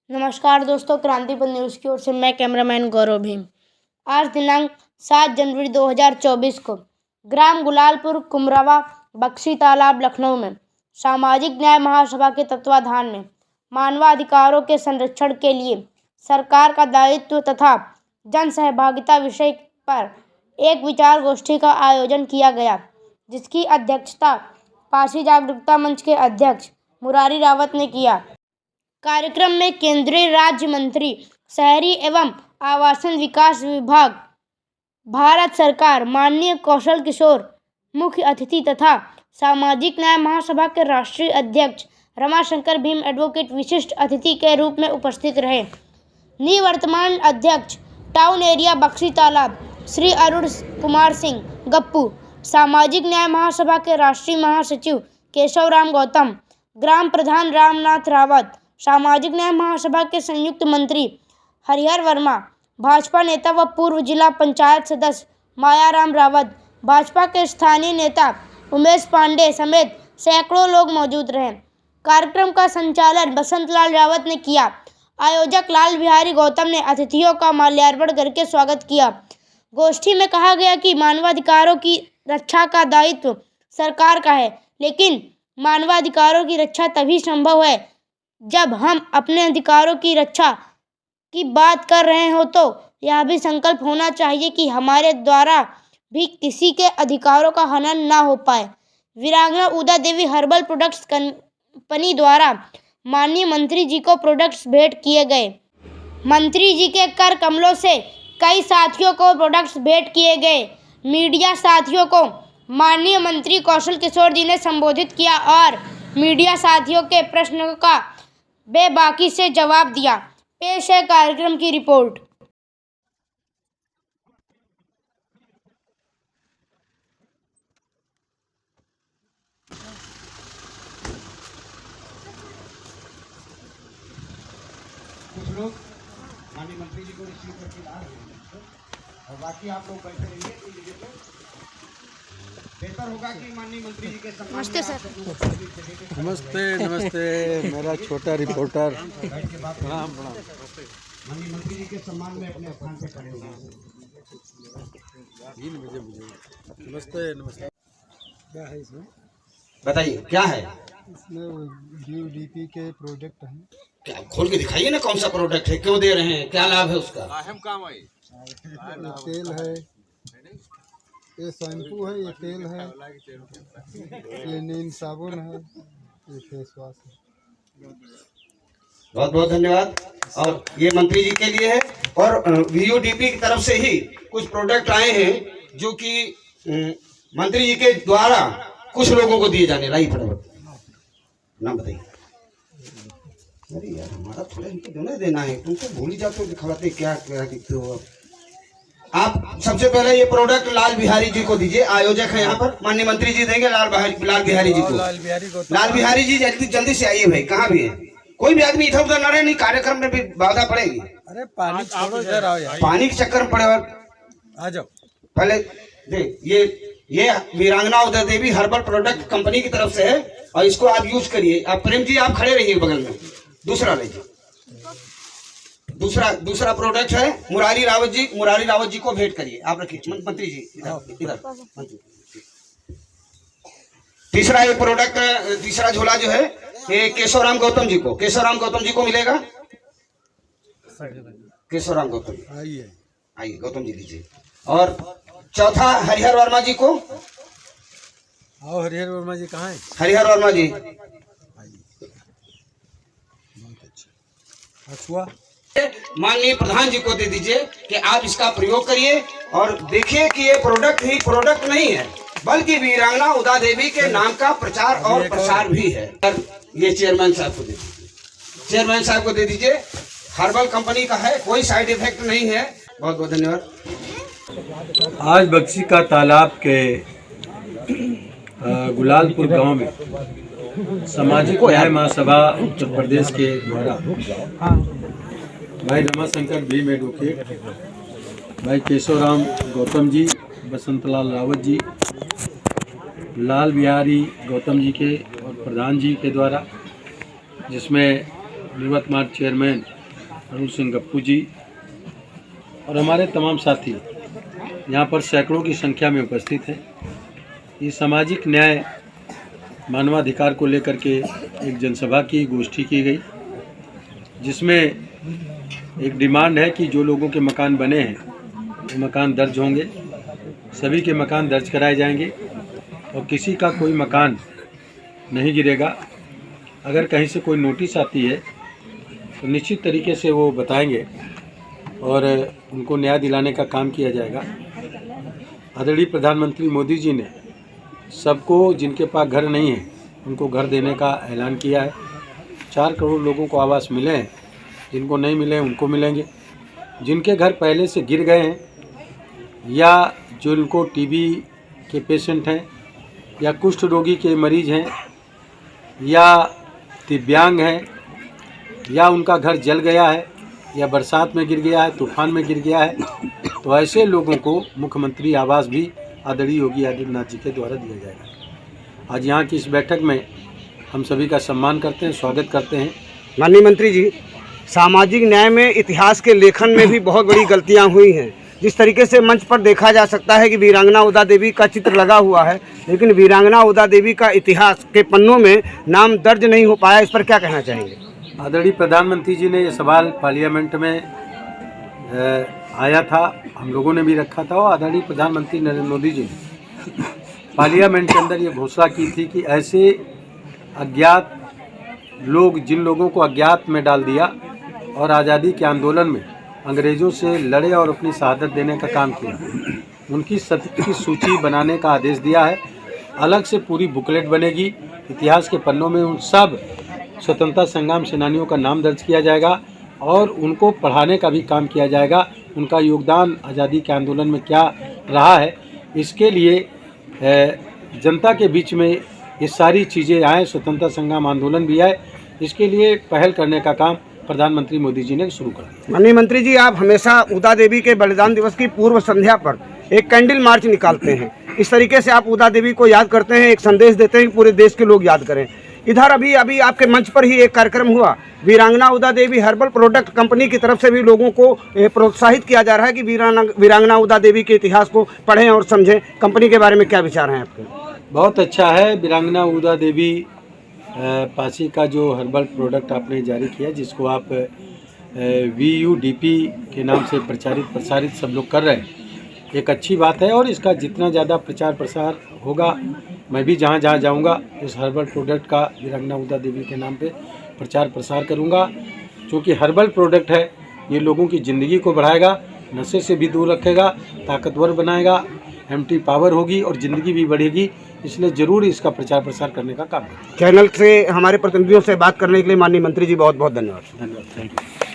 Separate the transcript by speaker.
Speaker 1: नमस्कार दोस्तों, क्रांतिपथ न्यूज़ की ओर से मैं कैमरामैन गौरव भीम। आज दिनांक 7 जनवरी 2024 को ग्राम गुलालपुर कुमरवा बख्शी तालाब लखनऊ में सामाजिक न्याय महासभा के तत्वाधान में मानवाधिकारों के संरक्षण के लिए सरकार का दायित्व तथा जन सहभागिता विषय पर एक विचार गोष्ठी का आयोजन किया गया, जिसकी अध्यक्षता पासी जागरूकता मंच के अध्यक्ष मुरारी रावत ने किया। कार्यक्रम में केंद्रीय राज्य मंत्री शहरी एवं आवासन विकास विभाग, भारत सरकार, माननीय कौशल किशोर मुख्य अतिथि तथा सामाजिक न्याय महासभा के राष्ट्रीय अध्यक्ष रमाशंकर भीम एडवोकेट विशिष्ट अतिथि के रूप में उपस्थित रहे। निवर्तमान अध्यक्ष टाउन एरिया बख्शी तालाब श्री अरुण कुमार सिंह गप्पू, सामाजिक न्याय महासभा के राष्ट्रीय महासचिव केशव राम गौतम, ग्राम प्रधान रामनाथ रावत, सामाजिक न्याय महासभा के संयुक्त मंत्री हरिहर वर्मा, भाजपा नेता व पूर्व जिला पंचायत सदस्य मायाराम रावत, भाजपा के स्थानीय नेता उमेश पांडे समेत सैकड़ों लोग मौजूद रहे। कार्यक्रम का संचालन बसंत लाल रावत ने किया। आयोजक लाल बिहारी गौतम ने अतिथियों का माल्यार्पण करके स्वागत किया। गोष्ठी में कहा गया कि मानवाधिकारों की रक्षा का दायित्व सरकार का है, लेकिन मानवाधिकारों की रक्षा तभी संभव है जब हम अपने अधिकारों की रक्षा की बात कर रहे हो, तो यह भी संकल्प होना चाहिए कि हमारे द्वारा भी किसी के अधिकारों का हनन ना हो पाए। वीरांगना उदा देवी हर्बल प्रोडक्ट्स कंपनी द्वारा माननीय मंत्री जी को प्रोडक्ट्स भेंट किए गए। मंत्री जी के कर कमलों से कई साथियों को प्रोडक्ट्स भेंट किए गए। मीडिया साथियों को माननीय मंत्री कौशल किशोर जी ने संबोधित किया और मीडिया साथियों के प्रश्नों का बेबाकी से जवाब दिया। पेश है कार्यक्रम की रिपोर्ट।
Speaker 2: कुछ लोग माननीय मंत्री जी को रिसीव करके ला रहे हैं और बाकी आप लोग बैठे रहिए। तो ये तो बेहतर होगा कि माननीय मंत्री जी के सम्मान।
Speaker 1: नमस्ते सर।
Speaker 3: नमस्ते नमस्ते, मेरा छोटा रिपोर्टर।
Speaker 2: प्रणाम प्रणाम। माननीय मंत्री जी के सम्मान में अपने स्थान पे खड़े हो गए।
Speaker 3: 3 बजे मुझे नमस्ते नमस्ते। क्या है इसमें?
Speaker 2: बताइए क्या है?
Speaker 3: इसमें यूडीपी के प्रोडक्ट हैं।
Speaker 2: क्या खोल के दिखाइए ना, कौन सा प्रोडक्ट है, क्यों दे रहे हैं, क्या लाभ है उसका?
Speaker 3: ये तेल है, ये शैम्पू है, ये तेल है, ये नीम साबुन है, ये फेस वॉश है।
Speaker 2: बहुत बहुत धन्यवाद। और ये मंत्री जी के लिए है और वीयूडीपी की तरफ से ही कुछ प्रोडक्ट आए हैं जो कि मंत्री जी के द्वारा कुछ लोगों को दिए जाने। लाइए फटाफट नाम बताइए। अरे यार, हमारा थोड़ा इनको दोनों देना है, तुम तो भूल ही जाते हो दिखाते क्या क्या दिखते हो। आप सबसे पहले ये प्रोडक्ट लाल बिहारी जी को दीजिए। आयोजक है यहाँ पर, माननीय मंत्री जी देंगे लाल बिहारी जी को। लाल बिहारी जी जल्दी से आइए भाई, कहाँ भी है? कोई भी आदमी इधर उधर न रहे, नहीं कार्यक्रम में भी बाधा पड़ेगी।
Speaker 3: अरे पानी छोड़ो, इधर आओ यार।
Speaker 2: पानी के चक्कर में पड़े
Speaker 3: आ जाओ।
Speaker 2: पहले दे ये वीरांगना उदा देवी हर्बल प्रोडक्ट कंपनी की तरफ से है और इसको आप यूज करिए। आप प्रेम जी आप खड़े रहिए बगल में। दूसरा लीजिए। दूसरा प्रोडक्ट है मुरारी रावत जी को भेंट करिए। आप रखिए मंत्री जी इधर मंत्री। तीसरा ये प्रोडक्ट, तीसरा झोला जो है ये केशव राम गौतम जी को मिलेगा। केशव राम गौतम आइए गौतम जी लीजिए। और चौथा हरिहर वर्मा जी को।
Speaker 3: आओ, हरिहर वर्मा जी कहाँ है?
Speaker 2: हरिहर वर्मा जी
Speaker 3: अछुआ
Speaker 2: माननीय प्रधान जी को दे दीजिए कि आप इसका प्रयोग करिए और देखिए कि ये प्रोडक्ट नहीं है, बल्कि वीरांगना उदा देवी के नाम का प्रचार और प्रसार भी है। ये चेयरमैन साहब को दे दीजिए। हर्बल कंपनी का है, कोई साइड इफेक्ट नहीं है। बहुत बहुत धन्यवाद।
Speaker 4: आज बख्शी का तालाब के गुलालपुर गांव में सामाजिक न्याय महासभा उत्तर प्रदेश के द्वारा भाई रमाशंकर भीम एडवोकेट, भाई केशव राम गौतम जी, बसंत लाल रावत जी, लाल बिहारी गौतम जी के और प्रधान जी के द्वारा, जिसमें निवर्तमान चेयरमैन अरुण सिंह गप्पू जी और हमारे तमाम साथी यहाँ पर सैकड़ों की संख्या में उपस्थित हैं। ये सामाजिक न्याय मानवाधिकार को लेकर के एक जनसभा की गोष्ठी की गई, जिसमें एक डिमांड है कि जो लोगों के मकान बने हैं वो मकान दर्ज होंगे, सभी के मकान दर्ज कराए जाएंगे और किसी का कोई मकान नहीं गिरेगा। अगर कहीं से कोई नोटिस आती है तो निश्चित तरीके से वो बताएंगे और उनको न्याय दिलाने का काम किया जाएगा। आदरणीय प्रधानमंत्री मोदी जी ने सबको जिनके पास घर नहीं है उनको घर देने का ऐलान किया है। 4 करोड़ लोगों को आवास मिले हैं, जिनको नहीं मिले उनको मिलेंगे। जिनके घर पहले से गिर गए हैं या जिनको टीबी के पेशेंट हैं या कुष्ठ रोगी के मरीज हैं या दिव्यांग हैं या उनका घर जल गया है या बरसात में गिर गया है, तूफान में गिर गया है, तो ऐसे लोगों को मुख्यमंत्री आवास भी आदरणीय योगी आदित्यनाथ जी के द्वारा दिया जाएगा। आज यहाँ की इस बैठक में हम सभी का सम्मान करते हैं, स्वागत करते हैं।
Speaker 2: माननीय मंत्री जी, सामाजिक न्याय में इतिहास के लेखन में भी बहुत बड़ी गलतियां हुई हैं। जिस तरीके से मंच पर देखा जा सकता है कि वीरांगना उदा देवी का चित्र लगा हुआ है, लेकिन वीरांगना उदा देवी का इतिहास के पन्नों में नाम दर्ज नहीं हो पाया, इस पर क्या कहना चाहेंगे?
Speaker 4: आदरणीय प्रधानमंत्री जी ने ये सवाल पार्लियामेंट में आया था, हम लोगों ने भी रखा था और आदरणीय प्रधानमंत्री नरेंद्र मोदी जी ने पार्लियामेंट के अंदर ये घोषणा की थी कि ऐसे अज्ञात लोग, जिन लोगों को अज्ञात में डाल दिया और आज़ादी के आंदोलन में अंग्रेज़ों से लड़े और अपनी शहादत देने का काम किया, उनकी सत्य की सूची बनाने का आदेश दिया है। अलग से पूरी बुकलेट बनेगी, इतिहास के पन्नों में उन सब स्वतंत्रता संग्राम सेनानियों का नाम दर्ज किया जाएगा और उनको पढ़ाने का भी काम किया जाएगा। उनका योगदान आज़ादी के आंदोलन में क्या रहा है, इसके लिए जनता के बीच में ये सारी चीज़ें आए, स्वतंत्रता संग्राम आंदोलन भी आए, इसके लिए पहल करने का काम प्रधानमंत्री मोदी जी ने शुरू कर दिया।
Speaker 2: माननीय मंत्री जी, आप हमेशा उदा देवी के बलिदान दिवस की पूर्व संध्या पर एक कैंडल मार्च निकालते हैं। इस तरीके से आप उदा देवी को याद करते हैं, एक संदेश देते हैं कि पूरे देश के लोग याद करें। इधर अभी आपके मंच पर ही एक कार्यक्रम हुआ, वीरांगना उदा देवी हर्बल प्रोडक्ट कंपनी की तरफ से भी लोगों को प्रोत्साहित किया जा रहा है कि वीरांगना उदा देवी के इतिहास को पढ़ें और समझें। कंपनी के बारे में क्या विचार हैं आपके?
Speaker 4: बहुत अच्छा है। वीरांगना उदा देवी पासी का जो हर्बल प्रोडक्ट आपने जारी किया, जिसको आप VUDP के नाम से प्रचारित प्रसारित सब लोग कर रहे हैं, एक अच्छी बात है और इसका जितना ज़्यादा प्रचार प्रसार होगा, मैं भी जहाँ जहाँ जाऊँगा इस हर्बल प्रोडक्ट का वीरांगना उदा देवी के नाम पे प्रचार प्रसार करूँगा। क्योंकि हर्बल प्रोडक्ट है, ये लोगों की ज़िंदगी को बढ़ाएगा, नशे से भी दूर रखेगा, ताकतवर बनाएगा, एम्प्टी पावर होगी और ज़िंदगी भी बढ़ेगी। इसलिए ज़रूर इसका प्रचार प्रसार करने का काम करें।
Speaker 2: चैनल से हमारे प्रतिनिधियों से बात करने के लिए माननीय मंत्री जी बहुत बहुत धन्यवाद।
Speaker 4: धन्यवाद, थैंक यू।